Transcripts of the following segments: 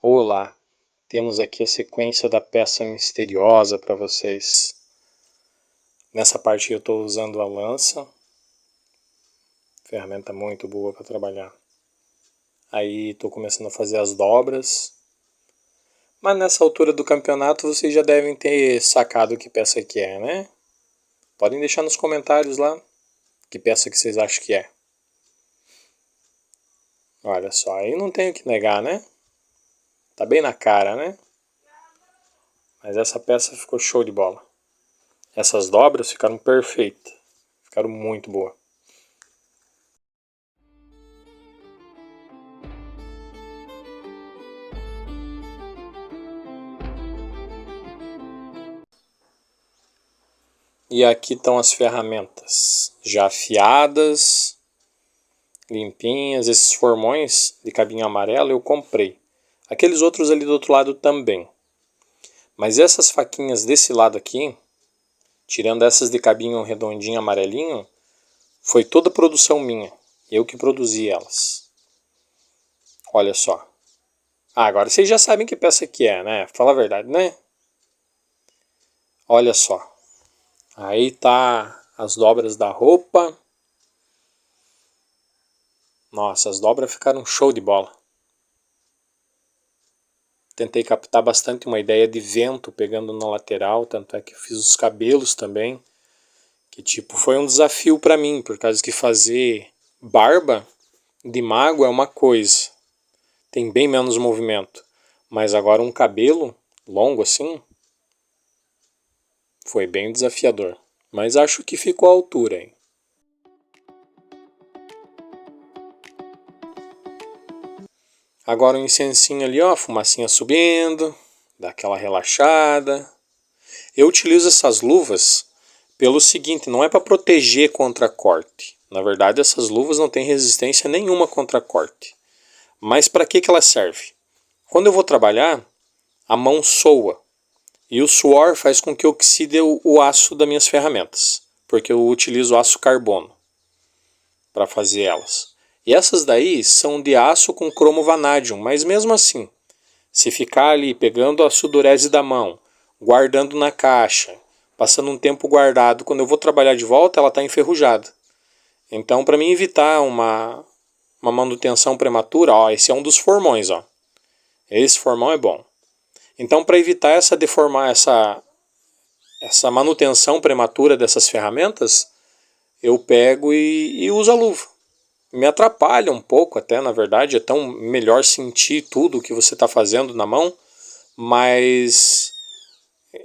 Olá, temos aqui a sequência da peça misteriosa para vocês. Nessa parte eu estou usando a lança, ferramenta muito boa para trabalhar. Aí estou começando a fazer as dobras. Mas nessa altura do campeonato vocês já devem ter sacado que peça que é, né? Podem deixar nos comentários lá que peça que vocês acham que é. Olha só, aí não tenho que negar, né? Tá bem na cara, né? Mas essa peça ficou show de bola. Essas dobras ficaram perfeitas. Ficaram muito boas. E aqui estão as ferramentas já afiadas, limpinhas. Esses formões de cabinho amarelo eu comprei. Aqueles outros ali do outro lado também. Mas essas faquinhas desse lado aqui, tirando essas de cabinho redondinho amarelinho, foi toda produção minha. Eu que produzi elas. Olha só. Agora vocês já sabem que peça que é, né? Fala a verdade, né? Olha só. Aí tá as dobras da roupa. Nossa, as dobras ficaram show de bola. Tentei captar bastante uma ideia de vento pegando na lateral, tanto é que eu fiz os cabelos também. Que tipo, foi um desafio pra mim, por causa que fazer barba de mago é uma coisa. Tem bem menos movimento. Mas agora um cabelo longo assim, foi bem desafiador. Mas acho que ficou à altura, hein? Agora o incensinho ali, ó, a fumacinha subindo, dá aquela relaxada. Eu utilizo essas luvas pelo seguinte, não é para proteger contra corte. Na verdade, essas luvas não têm resistência nenhuma contra corte. Mas para que elas servem? Quando eu vou trabalhar, a mão soa. E o suor faz com que oxide o aço das minhas ferramentas. Porque eu utilizo aço carbono para fazer elas. E essas daí são de aço com cromo vanadium, mas mesmo assim, se ficar ali pegando a sudorese da mão, guardando na caixa, passando um tempo guardado, quando eu vou trabalhar de volta, ela está enferrujada. Então, para mim evitar uma manutenção prematura, ó, esse é um dos formões, ó. Esse formão é bom. Então, para evitar essa manutenção prematura dessas ferramentas, eu pego e uso a luva. Me atrapalha um pouco até, na verdade, é tão melhor sentir tudo o que você está fazendo na mão, mas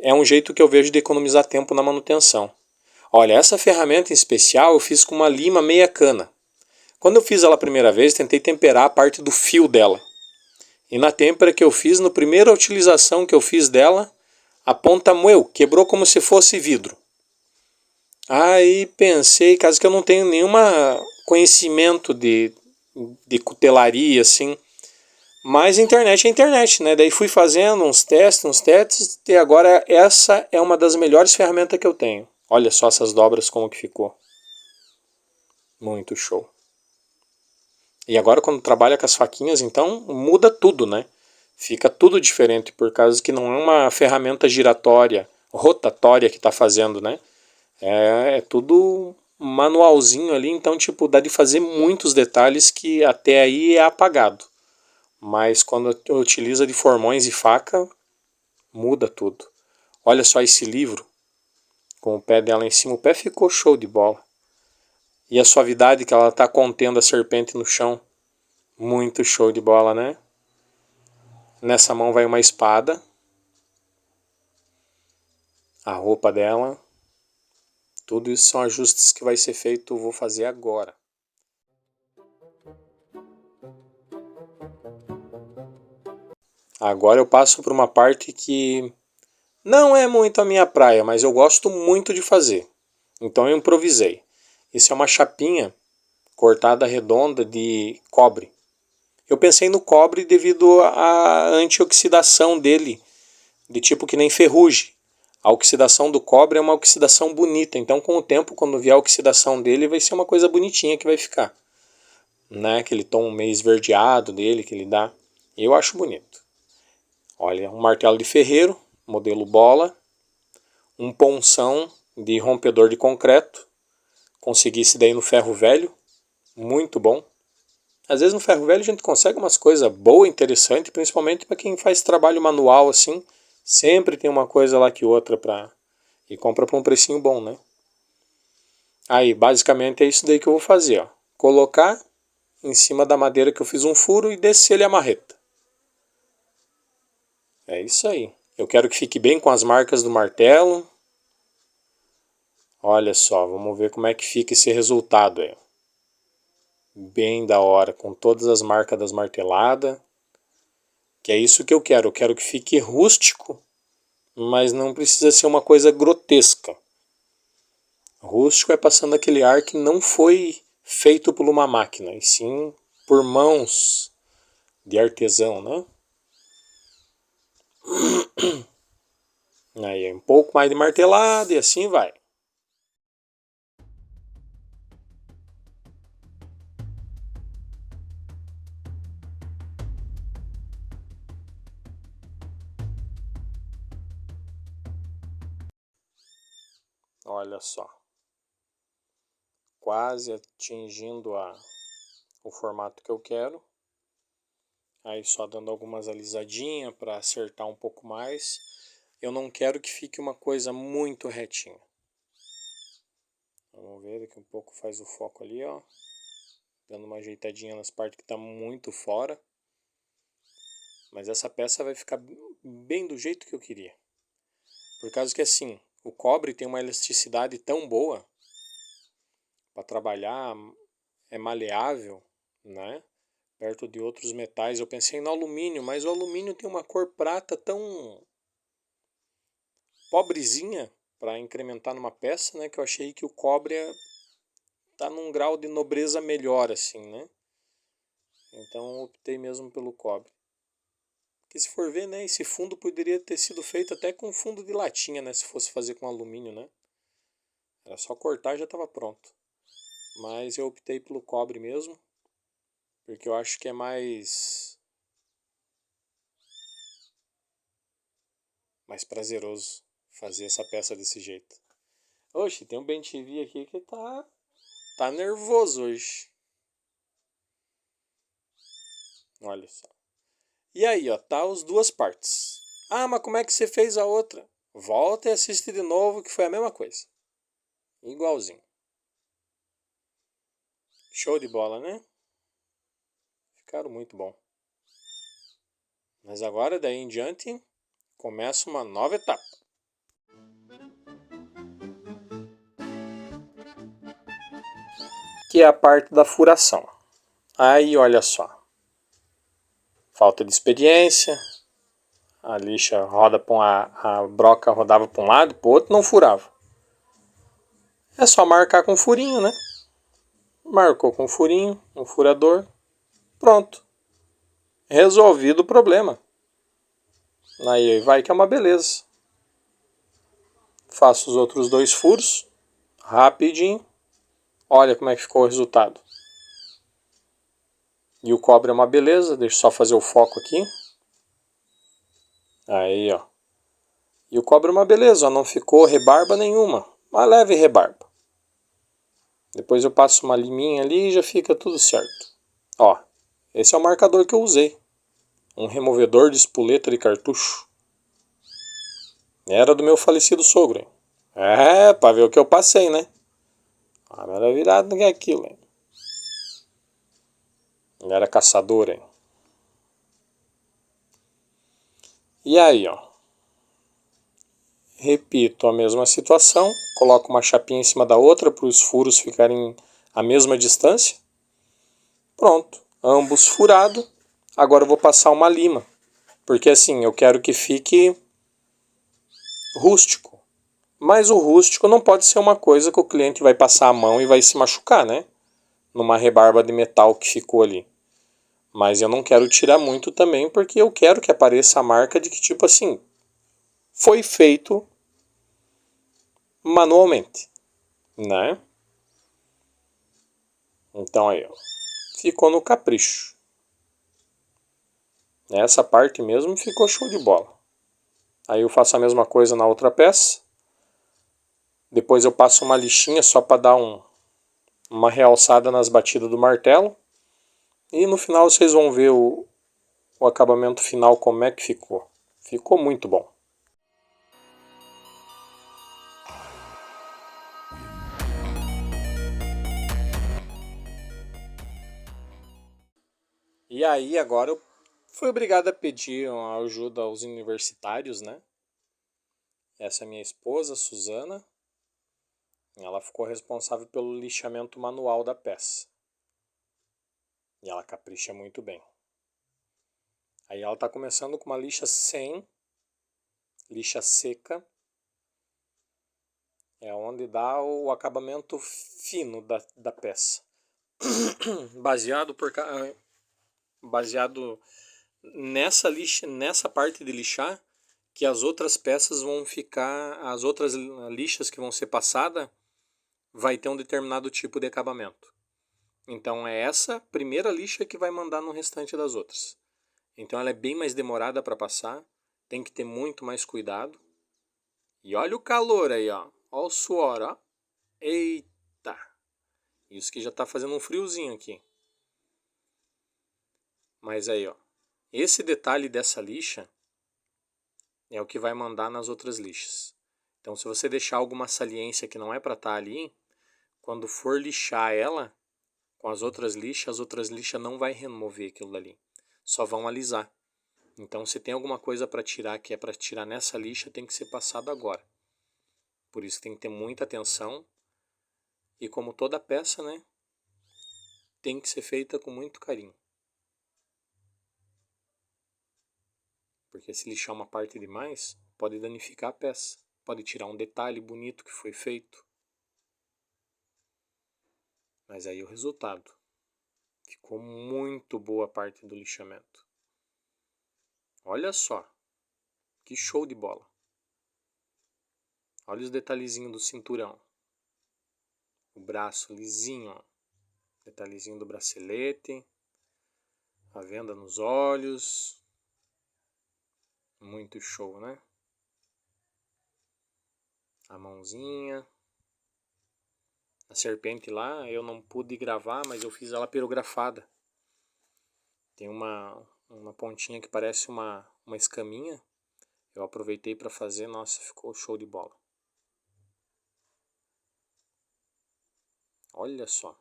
é um jeito que eu vejo de economizar tempo na manutenção. Olha, essa ferramenta em especial eu fiz com uma lima meia cana. Quando eu fiz ela a primeira vez, tentei temperar a parte do fio dela. E na têmpera que eu fiz, na primeira utilização que eu fiz dela, a ponta moeu, quebrou como se fosse vidro. Aí pensei, caso que eu não tenho nenhum conhecimento de cutelaria, assim, mas internet é internet, né? Daí fui fazendo uns testes, e agora essa é uma das melhores ferramentas que eu tenho. Olha só essas dobras como que ficou. Muito show. E agora quando trabalha com as faquinhas, então muda tudo, né? Fica tudo diferente, por causa que não é uma ferramenta giratória, rotatória que está fazendo, né? É tudo manualzinho ali, então tipo, dá de fazer muitos detalhes que até aí é apagado. Mas quando eu utilizo de formões e faca, muda tudo. Olha só esse livro, com o pé dela em cima, o pé ficou show de bola. E a suavidade que ela está contendo a serpente no chão, muito show de bola, né? Nessa mão vai uma espada, a roupa dela. Tudo isso são ajustes que vai ser feito, vou fazer agora. Agora eu passo por uma parte que não é muito a minha praia, mas eu gosto muito de fazer. Então eu improvisei. Isso é uma chapinha cortada redonda de cobre. Eu pensei no cobre devido à antioxidação dele, de tipo que nem ferrugem. A oxidação do cobre é uma oxidação bonita, então com o tempo, quando vier a oxidação dele, vai ser uma coisa bonitinha que vai ficar. Né? Aquele tom meio esverdeado dele que ele dá. Eu acho bonito. Olha, um martelo de ferreiro, modelo bola, um ponção de rompedor de concreto. Consegui esse daí no ferro velho, muito bom. Às vezes no ferro velho a gente consegue umas coisas boas, interessantes, principalmente para quem faz trabalho manual assim. Sempre tem uma coisa lá que outra e compra por um precinho bom, né? Aí, basicamente é isso daí que eu vou fazer, ó. Colocar em cima da madeira que eu fiz um furo e descer ele a marreta. É isso aí. Eu quero que fique bem com as marcas do martelo. Olha só, vamos ver como é que fica esse resultado aí. Bem da hora, com todas as marcas das marteladas. Que é isso que eu quero. Eu quero que fique rústico, mas não precisa ser uma coisa grotesca. Rústico é passando aquele ar que não foi feito por uma máquina, e sim por mãos de artesão, né? Aí um pouco mais de martelada e assim vai. Olha só. Quase atingindo o formato que eu quero. Aí só dando algumas alisadinhas para acertar um pouco mais. Eu não quero que fique uma coisa muito retinha. Vamos ver, daqui a um pouco faz o foco ali, ó. Dando uma ajeitadinha nas partes que tá muito fora. Mas essa peça vai ficar bem do jeito que eu queria. Por causa que assim, o cobre tem uma elasticidade tão boa para trabalhar, é maleável, né? Perto de outros metais. Eu pensei no alumínio, mas o alumínio tem uma cor prata tão pobrezinha para incrementar numa peça, né? Que eu achei que o cobre tá num grau de nobreza melhor, assim, né? Então eu optei mesmo pelo cobre. Porque se for ver, né? Esse fundo poderia ter sido feito até com fundo de latinha, né? Se fosse fazer com alumínio, né? Era só cortar e já estava pronto. Mas eu optei pelo cobre mesmo. Porque eu acho que é mais prazeroso fazer essa peça desse jeito. Oxe, tem um Ben TV aqui que tá nervoso hoje. Olha só. E aí, ó, tá as duas partes. Ah, mas como é que você fez a outra? Volta e assiste de novo que foi a mesma coisa. Igualzinho. Show de bola, né? Ficaram muito bom. Mas agora, daí em diante, começa uma nova etapa. Que é a parte da furação. Aí, olha só. Falta de experiência. A lixa roda a broca rodava para um lado e para o outro, não furava. É só marcar com furinho, né? Marcou com furinho, um furador. Pronto. Resolvido o problema. Aí vai que é uma beleza. Faço os outros dois furos. Rapidinho. Olha como é que ficou o resultado. E o cobre é uma beleza. Deixa eu só fazer o foco aqui. Aí, ó. E o cobre é uma beleza, ó. Não ficou rebarba nenhuma. Uma leve rebarba. Depois eu passo uma liminha ali e já fica tudo certo. Ó, esse é o marcador que eu usei. Um removedor de espoleta de cartucho. Era do meu falecido sogro, hein? É, pra ver o que eu passei, né? Ah, não era virado que é aquilo, hein? Ele era caçador, hein? E aí, ó. Repito a mesma situação. Coloco uma chapinha em cima da outra para os furos ficarem à mesma distância. Pronto. Ambos furados. Agora eu vou passar uma lima. Porque assim, eu quero que fique rústico. Mas o rústico não pode ser uma coisa que o cliente vai passar a mão e vai se machucar, né? Numa rebarba de metal que ficou ali. Mas eu não quero tirar muito também, porque eu quero que apareça a marca de que, tipo assim, foi feito manualmente, né? Então aí, ó, ficou no capricho. Essa parte mesmo ficou show de bola. Aí eu faço a mesma coisa na outra peça. Depois eu passo uma lixinha só para dar uma realçada nas batidas do martelo. E no final vocês vão ver o acabamento final como é que ficou. Ficou muito bom. E aí agora eu fui obrigado a pedir uma ajuda aos universitários, né? Essa é minha esposa, Suzana. Ela ficou responsável pelo lixamento manual da peça. E ela capricha muito bem. Aí ela está começando com uma lixa sem, lixa seca. É onde dá o acabamento fino da peça. Baseado nessa lixa, nessa parte de lixar, que as outras peças vão ficar, as outras lixas que vão ser passadas, vai ter um determinado tipo de acabamento. Então é essa primeira lixa que vai mandar no restante das outras. Então ela é bem mais demorada para passar, tem que ter muito mais cuidado. E olha o calor aí, ó. Olha o suor, ó. Eita! Isso que já está fazendo um friozinho aqui. Mas aí, ó. Esse detalhe dessa lixa é o que vai mandar nas outras lixas. Então se você deixar alguma saliência que não é para estar ali, quando for lixar ela com as outras lixas não vai remover aquilo dali. Só vão alisar. Então se tem alguma coisa para tirar que é para tirar nessa lixa, tem que ser passado agora. Por isso tem que ter muita atenção. E como toda peça, né, tem que ser feita com muito carinho. Porque se lixar uma parte demais, pode danificar a peça. Pode tirar um detalhe bonito que foi feito. Mas aí o resultado. Ficou muito boa a parte do lixamento. Olha só. Que show de bola. Olha os detalhezinhos do cinturão. O braço lisinho, ó. Detalhezinho do bracelete. A venda nos olhos. Muito show, né? A mãozinha. A serpente lá, eu não pude gravar, mas eu fiz ela pirografada. Tem uma pontinha que parece uma escaminha. Eu aproveitei para fazer, nossa, ficou show de bola. Olha só.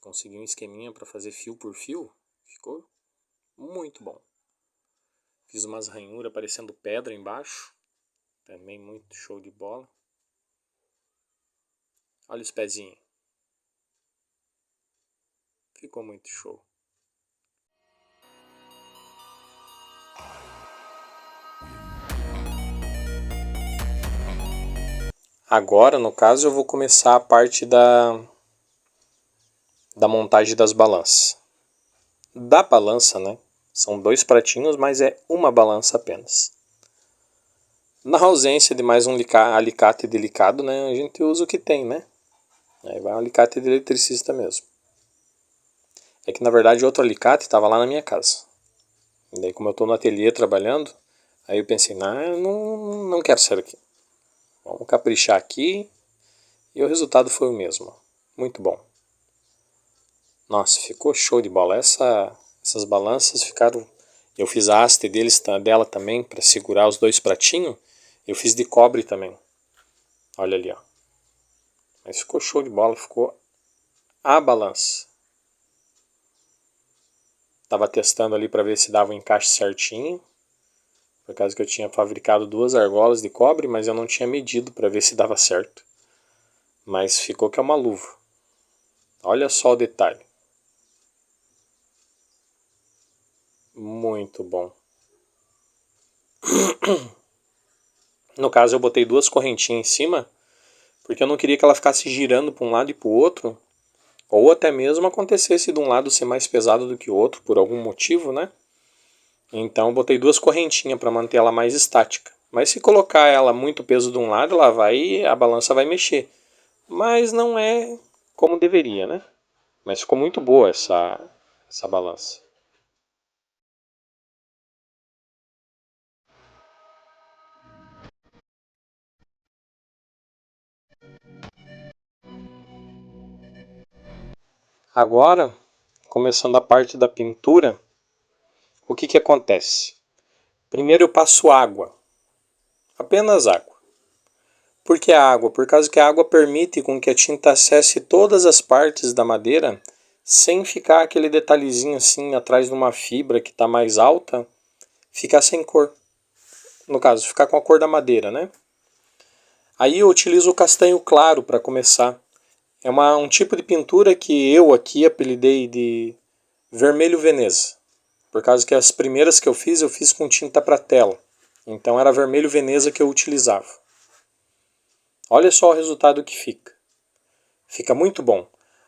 Consegui um esqueminha para fazer fio por fio. Ficou muito bom. Fiz umas ranhuras parecendo pedra embaixo. Também muito show de bola. Olha os pezinhos. Ficou muito show. Agora, no caso, eu vou começar a parte da montagem das balanças. Da balança, né? São 2 pratinhos, mas é uma balança apenas. Na ausência de mais um alicate delicado, né? A gente usa o que tem, né? Aí vai um alicate de eletricista mesmo. É que na verdade outro alicate estava lá na minha casa. E daí como eu estou no ateliê trabalhando, aí eu pensei, não quero sair aqui. Vamos caprichar aqui. E o resultado foi o mesmo. Muito bom. Nossa, ficou show de bola. Essas balanças ficaram... Eu fiz a haste dela também para segurar os 2 pratinhos. Eu fiz de cobre também. Olha ali, ó. Mas ficou show de bola. Ficou a balança. Tava testando ali para ver se dava o encaixe certinho. Por causa que eu tinha fabricado 2 argolas de cobre, mas eu não tinha medido para ver se dava certo. Mas ficou que é uma luva. Olha só o detalhe. Muito bom. No caso eu botei 2 correntinhas em cima, porque eu não queria que ela ficasse girando para um lado e para o outro, ou até mesmo acontecesse de um lado ser mais pesado do que o outro, por algum motivo, né? Então eu botei 2 correntinhas para manter ela mais estática. Mas se colocar ela muito peso de um lado, a balança vai mexer. Mas não é como deveria, né? Mas ficou muito boa essa balança. Agora, começando a parte da pintura, o que acontece? Primeiro eu passo água, apenas água. Por que a água? Por causa que a água permite com que a tinta acesse todas as partes da madeira sem ficar aquele detalhezinho assim atrás de uma fibra que está mais alta, ficar sem cor. No caso, ficar com a cor da madeira, né? Aí eu utilizo o castanho claro para começar. É um tipo de pintura que eu aqui apelidei de vermelho Veneza. Por causa que as primeiras que eu fiz com tinta para tela. Então era vermelho Veneza que eu utilizava. Olha só o resultado que fica. Fica muito bom.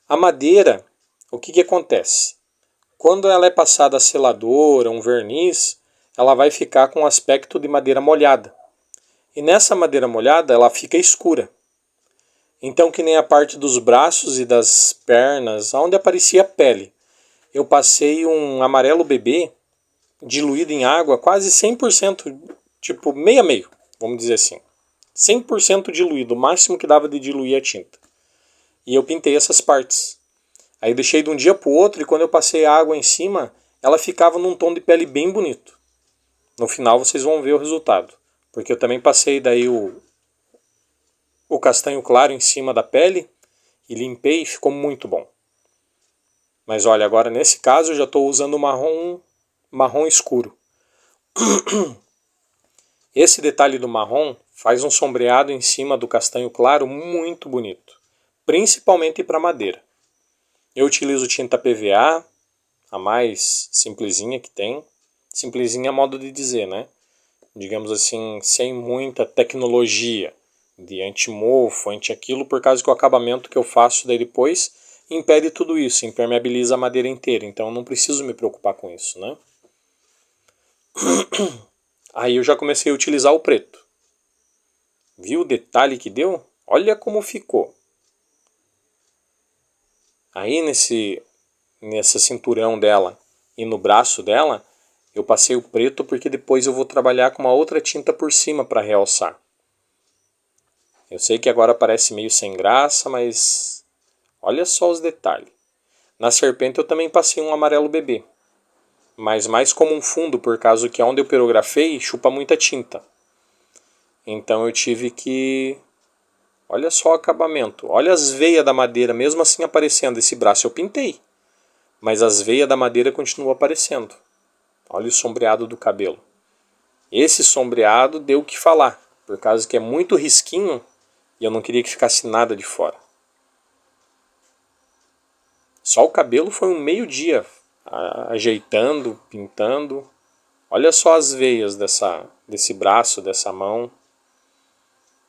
A madeira, o que acontece? Quando ela é passada a seladora, um verniz, ela vai ficar com um aspecto de madeira molhada. E nessa madeira molhada ela fica escura. Então que nem a parte dos braços e das pernas, onde aparecia a pele. Eu passei um amarelo bebê diluído em água quase 100%, tipo meio a meio, vamos dizer assim. 100% diluído, o máximo que dava de diluir a tinta. E eu pintei essas partes. Aí deixei de um dia para o outro e quando eu passei a água em cima, ela ficava num tom de pele bem bonito. No final vocês vão ver o resultado. Porque eu também passei daí o castanho claro em cima da pele e limpei e ficou muito bom. Mas olha, agora nesse caso eu já estou usando marrom escuro. Esse detalhe do marrom faz um sombreado em cima do castanho claro muito bonito, principalmente para madeira. Eu utilizo tinta PVA, a mais simplesinha que tem. Simplesinha é modo de dizer, né? Digamos assim, sem muita tecnologia de anti-mofo, anti-aquilo, por causa que o acabamento que eu faço daí depois impede tudo isso, impermeabiliza a madeira inteira. Então eu não preciso me preocupar com isso, né? Aí eu já comecei a utilizar o preto. Viu o detalhe que deu? Olha como ficou. Aí nessa cinturão dela e no braço dela, eu passei o preto porque depois eu vou trabalhar com uma outra tinta por cima para realçar. Eu sei que agora parece meio sem graça, mas olha só os detalhes. Na serpente eu também passei um amarelo bebê, mas mais como um fundo, por causa que onde eu pirografei chupa muita tinta. Então eu tive que... Olha só o acabamento, olha as veias da madeira, mesmo assim aparecendo. Esse braço eu pintei, mas as veias da madeira continuam aparecendo. Olha o sombreado do cabelo. Esse sombreado deu o que falar, por causa que é muito risquinho e eu não queria que ficasse nada de fora. Só o cabelo foi um meio-dia ajeitando, pintando. Olha só as veias desse braço, dessa mão.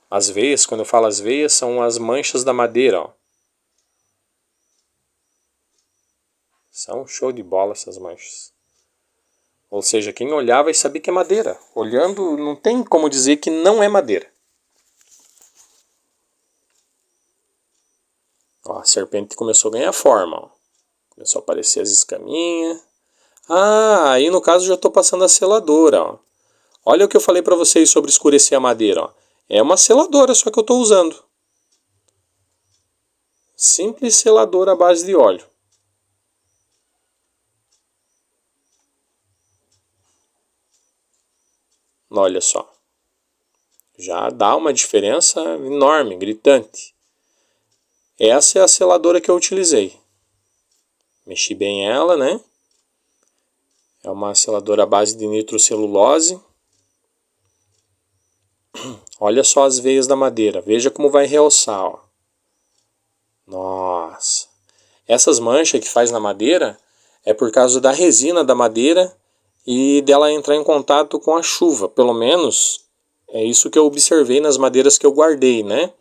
As veias, quando eu falo as veias, são as manchas da madeira. Ó. São show de bola essas manchas. Ou seja, quem olhar vai saber que é madeira. Olhando, não tem como dizer que não é madeira. Ó, a serpente começou a ganhar forma. Ó. Começou a aparecer as escaminhas. Ah, aí no caso já estou passando a seladora. Ó. Olha o que eu falei para vocês sobre escurecer a madeira. Ó. É uma seladora só que eu estou usando. Simples seladora à base de óleo. Olha só. Já dá uma diferença enorme, gritante. Essa é a seladora que eu utilizei. Mexi bem ela, né? É uma seladora à base de nitrocelulose. Olha só as veias da madeira. Veja como vai realçar. Ó. Nossa. Essas manchas que faz na madeira é por causa da resina da madeira e dela entrar em contato com a chuva. Pelo menos é isso que eu observei nas madeiras que eu guardei, né?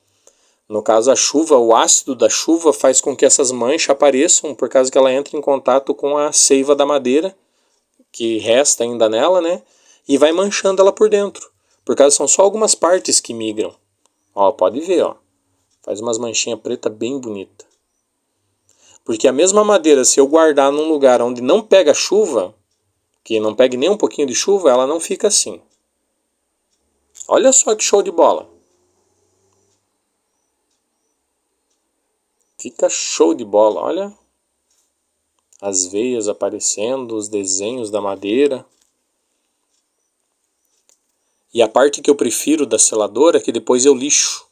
No caso, a chuva, o ácido da chuva faz com que essas manchas apareçam por causa que ela entra em contato com a seiva da madeira, que resta ainda nela, né? E vai manchando ela por dentro. Por causa são só algumas partes que migram. Ó, pode ver, ó. Faz umas manchinhas preta bem bonita. Porque a mesma madeira, se eu guardar num lugar onde não pega chuva, que não pegue nem um pouquinho de chuva, ela não fica assim. Olha só que show de bola. Fica show de bola, olha. as veias aparecendo, os desenhos da madeira. E a parte que eu prefiro da seladora é que depois eu lixo.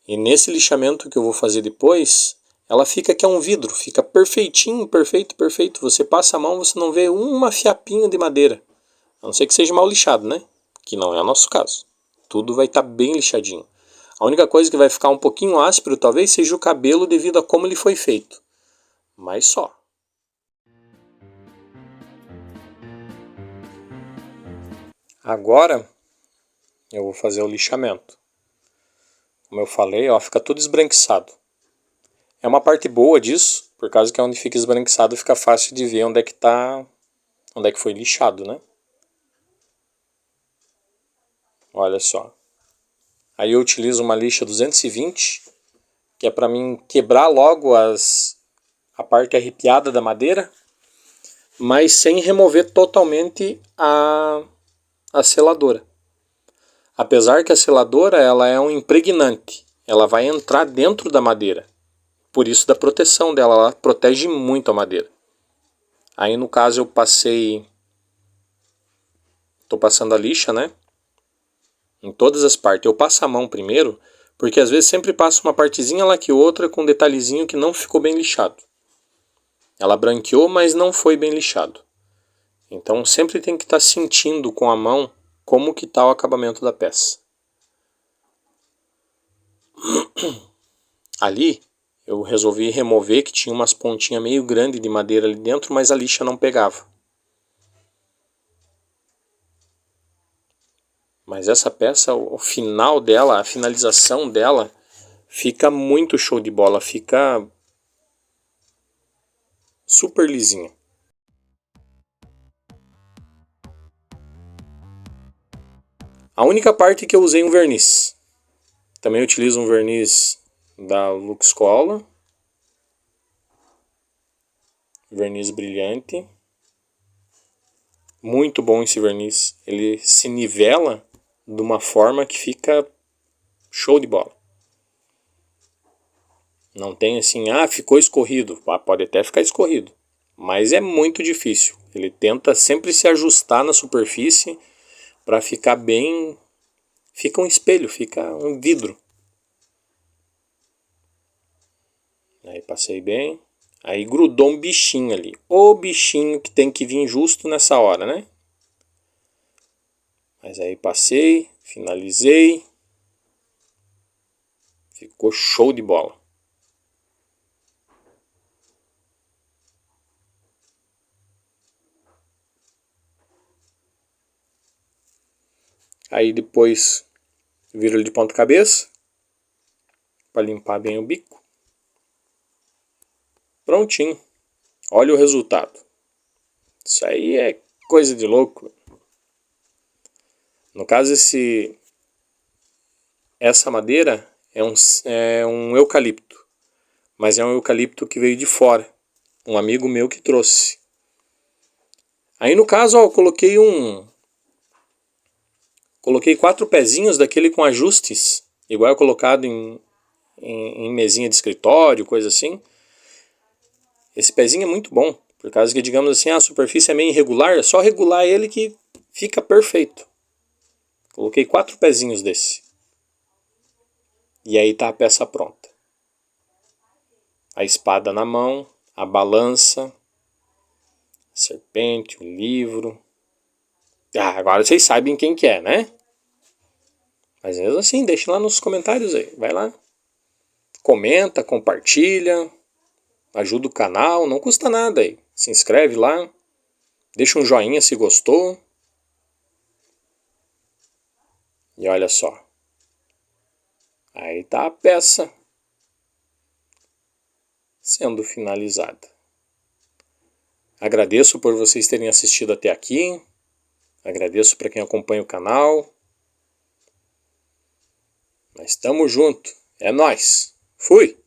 E nesse lixamento que eu vou fazer depois, ela fica que é um vidro, fica perfeitinho, perfeito, perfeito. Você passa a mão, você não vê uma fiapinha de madeira. A não ser que seja mal lixado, né? Que não é o nosso caso. Tudo vai estar bem lixadinho. A única coisa que vai ficar um pouquinho áspero talvez seja o cabelo devido a como ele foi feito. Mas só. Agora eu vou fazer o lixamento. Como eu falei, ó, fica tudo esbranquiçado. É uma parte boa disso, por causa que onde fica esbranquiçado fica fácil de ver onde é que tá, onde é que foi lixado, né? Olha só. Aí eu utilizo uma lixa 220, que é para mim quebrar logo a parte arrepiada da madeira, mas sem remover totalmente a seladora. Apesar que a seladora ela é um impregnante, ela vai entrar dentro da madeira. Por isso da proteção dela, ela protege muito a madeira. Aí no caso eu tô passando a lixa, né? Em todas as partes. Eu passo a mão primeiro, porque às vezes sempre passa uma partezinha lá que outra com um detalhezinho que não ficou bem lixado. Ela branqueou, mas não foi bem lixado. Então sempre tem que estar sentindo com a mão como que está o acabamento da peça. Ali eu resolvi remover que tinha umas pontinhas meio grandes de madeira ali dentro, mas a lixa não pegava. Mas essa peça, o final dela, a finalização dela, fica muito show de bola, fica super lisinha. A única parte que eu usei um verniz. Também utilizo um verniz da Lux Cola. Verniz brilhante. Muito bom esse verniz. Ele se nivela de uma forma que fica show de bola. Não tem assim, ficou escorrido. Pode até ficar escorrido, mas é muito difícil. Ele tenta sempre se ajustar na superfície para ficar bem. Fica um espelho, fica um vidro. Aí passei bem. Aí grudou um bichinho ali. O bichinho que tem que vir justo nessa hora, né? Mas aí passei, finalizei. Ficou show de bola. Aí depois viro ele de ponta cabeça para limpar bem o bico. Prontinho. Olha o resultado. Isso aí é coisa de louco. No caso, essa madeira é um eucalipto. Mas é um eucalipto que veio de fora. Um amigo meu que trouxe. Aí no caso, ó, eu coloquei 4 pezinhos daquele com ajustes. Igual é colocado em mesinha de escritório, coisa assim. Esse pezinho é muito bom. Por causa que, digamos assim, a superfície é meio irregular. É só regular ele que fica perfeito. Coloquei 4 pezinhos desse. E aí tá a peça pronta. A espada na mão, a balança, a serpente, o livro. Agora vocês sabem quem que é, né? Mas mesmo assim, deixa lá nos comentários aí. Vai lá. Comenta, compartilha. Ajuda o canal, não custa nada aí. Se inscreve lá. Deixa um joinha se gostou. E olha só. Aí tá a peça sendo finalizada. Agradeço por vocês terem assistido até aqui. Agradeço para quem acompanha o canal. Nós estamos juntos. É nóis. Fui!